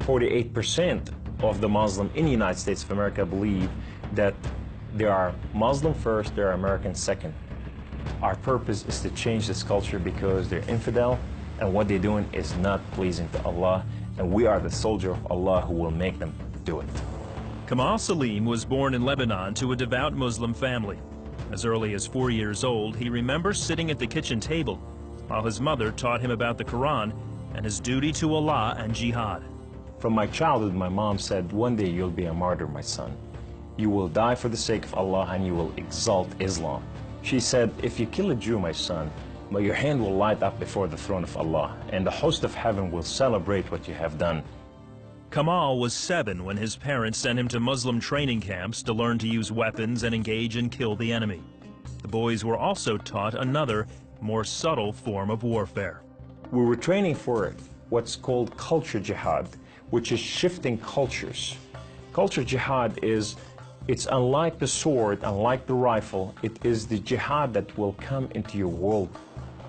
48% of the Muslim in the United States of America believe that there are Muslim first, there are American second. Our purpose is to change this culture because they're infidel, and what they're doing is not pleasing to Allah, and we are the soldier of Allah who will make them do it. Kamal Salim was born in Lebanon to a devout Muslim family. As early as 4 years old, he remembers sitting at the kitchen table while his mother taught him about the Quran and his duty to Allah and jihad. From my childhood, my mom said, one day you'll be a martyr, my son. You will die for the sake of Allah and you will exalt Islam. She said, if you kill a Jew, my son, your hand will light up before the throne of Allah, and the host of heaven will celebrate what you have done. Kamal was 7 when his parents sent him to Muslim training camps to learn to use weapons and engage and kill the enemy. The boys were also taught another, more subtle form of warfare. We were training for what's called culture jihad, which is shifting cultures. Culture jihad is, it's unlike the sword, unlike the rifle, it is the jihad that will come into your world.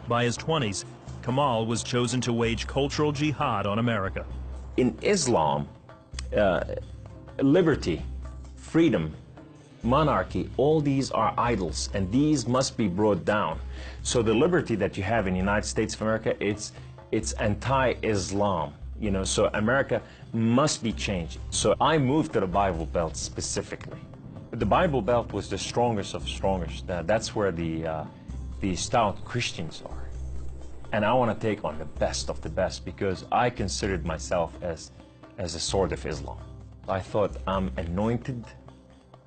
By his 20s, Kamal was chosen to wage cultural jihad on America. In Islam, liberty, freedom, monarchy, all these are idols, and these must be brought down. So the liberty that you have in the United States of America, it's anti-Islam, you know, so America must be changed. So I moved to the Bible Belt specifically. The Bible Belt was the strongest of strongest. That's where the stout Christians are. And I want to take on the best of the best because I considered myself as a sword of Islam. I thought, I'm anointed,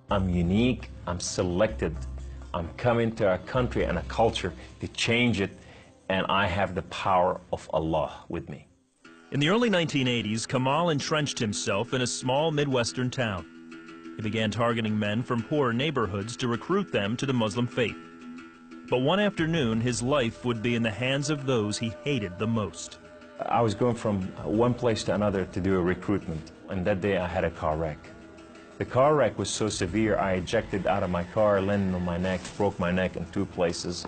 I'm unique, I'm selected, I'm coming to a country and a culture to change it, and I have the power of Allah with me. In the early 1980s, Kamal entrenched himself in a small Midwestern town. He began targeting men from poor neighborhoods to recruit them to the Muslim faith. But one afternoon, his life would be in the hands of those he hated the most. I was going from one place to another to do a recruitment, and that day I had a car wreck. The car wreck was so severe, I ejected out of my car, landed on my neck, broke my neck in 2 places.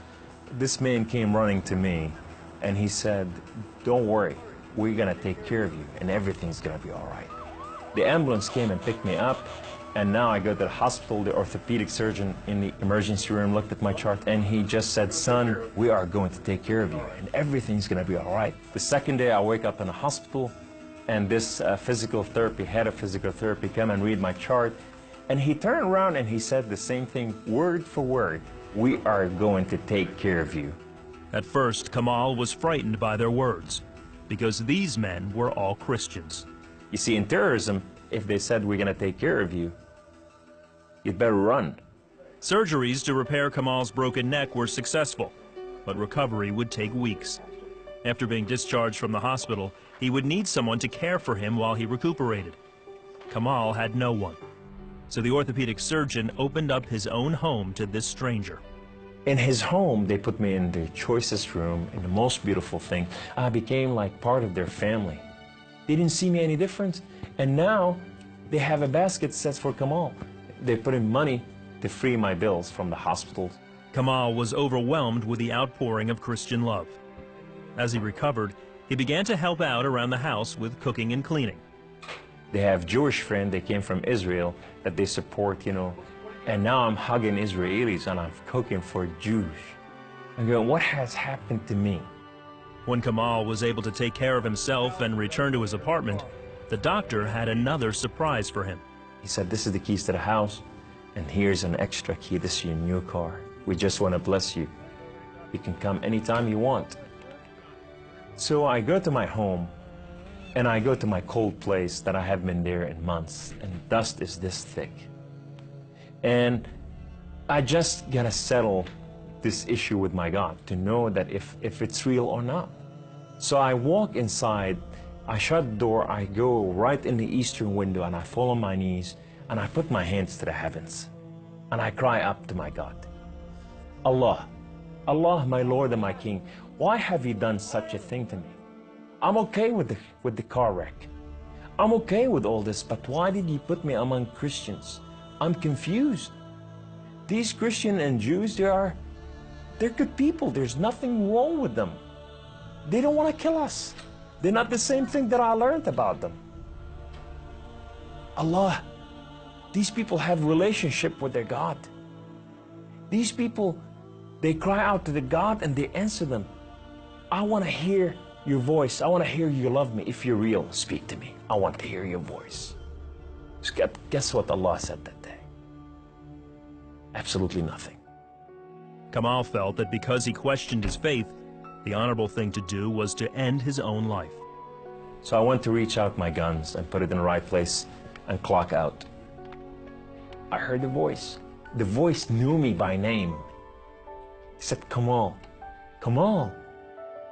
This man came running to me, and he said, don't worry, we're gonna take care of you, and everything's gonna be all right. The ambulance came and picked me up, and now I go to the hospital. The orthopedic surgeon in the emergency room looked at my chart, and he just said, son, we are going to take care of you, and everything's gonna be all right. The second day, I wake up in the hospital, and this head of physical therapy come and read my chart, and he turned around and he said the same thing, word for word, we are going to take care of you. At first, Kamal was frightened by their words, because these men were all Christians. You see, in terrorism, if they said we're going to take care of you, you'd better run. Surgeries to repair Kamal's broken neck were successful, but recovery would take weeks. After being discharged from the hospital, he would need someone to care for him while he recuperated. Kamal had no one, so the orthopedic surgeon opened up his own home to this stranger. In his home, they put me in the choicest room, in the most beautiful thing. I became like part of their family. They didn't see me any different, and now they have a basket set for Kamal. They put in money to free my bills from the hospitals. Kamal was overwhelmed with the outpouring of Christian love. As he recovered, he began to help out around the house with cooking and cleaning. They have Jewish friends, they came from Israel, that they support, you know, and now I'm hugging Israelis and I'm cooking for Jews. I'm going, what has happened to me? When Kamal was able to take care of himself and return to his apartment, the doctor had another surprise for him. He said, this is the keys to the house, and here's an extra key, this is your new car. We just want to bless you. You can come anytime you want. So I go to my home, and I go to my cold place that I haven't been there in months, and dust is this thick. And I just gotta settle this issue with my God to know that if it's real or not. So I walk inside, I shut the door, I go right in the eastern window, and I fall on my knees, and I put my hands to the heavens, and I cry up to my God. Allah, Allah, my Lord and my King, why have you done such a thing to me? I'm okay with the car wreck. I'm okay with all this, but why did you put me among Christians? I'm confused. These Christians and Jews, they're good people. There's nothing wrong with them. They don't want to kill us. They're not the same thing that I learned about them. Allah, these people have relationship with their God. These people, they cry out to the God and they answer them. I want to hear your voice. I want to hear you love me. If you're real, speak to me. I want to hear your voice. Guess what Allah said that day? Absolutely nothing. Kamal felt that because he questioned his faith, the honorable thing to do was to end his own life. So I went to reach out my guns and put it in the right place and clock out. I heard the voice. The voice knew me by name. He said, Kamal, Kamal,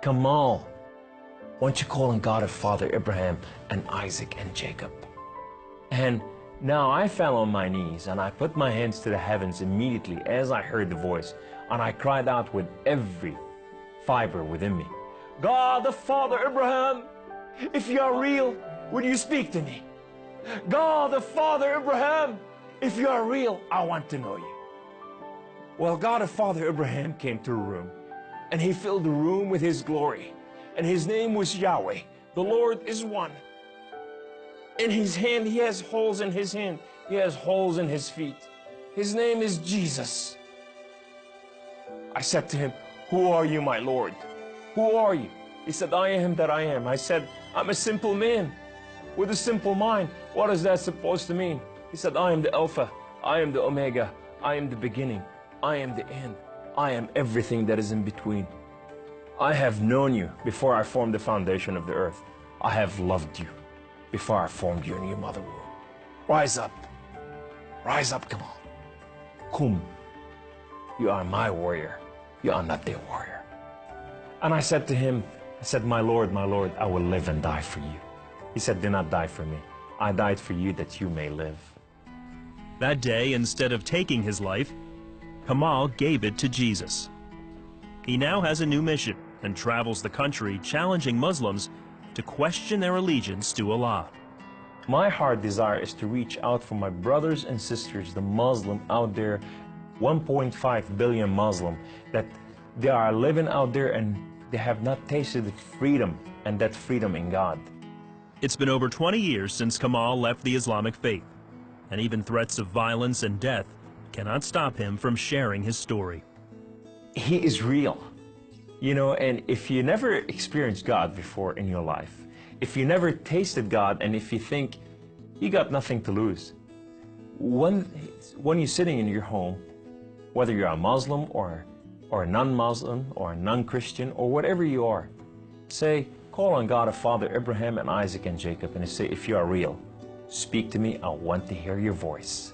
Kamal, why don't you call on God of Father Abraham and Isaac and Jacob? And now I fell on my knees and I put my hands to the heavens immediately as I heard the voice, and I cried out with every fiber within me, God the Father Abraham, if you are real, would you speak to me? God the Father Abraham, if you are real, I want to know you. Well, God of Father Abraham came to the room, and he filled the room with his glory, and his name was Yahweh. The Lord is one. In his hand, he has holes in his hand. He has holes in his feet. His name is Jesus. I said to him, who are you, my Lord? Who are you? He said, I am that I am. I said, I'm a simple man with a simple mind. What is that supposed to mean? He said, I am the Alpha, I am the Omega, I am the beginning, I am the end, I am everything that is in between. I have known you before I formed the foundation of the earth. I have loved you before I formed you in your mother womb. Rise up, come on. Kum, you are my warrior, you are not their warrior. And I said to him, I said, my Lord, I will live and die for you. He said, do not die for me. I died for you that you may live. That day, instead of taking his life, Kamal gave it to Jesus. He now has a new mission and travels the country challenging Muslims to question their allegiance to Allah. My heart desire is to reach out for my brothers and sisters, the Muslim out there, 1.5 billion Muslim, that they are living out there and they have not tasted the freedom, and that freedom in God. It's been over 20 years since Kamal left the Islamic faith, and even threats of violence and death cannot stop him from sharing his story. He is real, you know, and if you never experienced God before in your life, if you never tasted God, and if you think you got nothing to lose, when you're sitting in your home, whether you're a Muslim or a non-Muslim or a non-Christian or whatever you are, say, call on God of Father Abraham and Isaac and Jacob, and say, if you are real, speak to me, I want to hear your voice.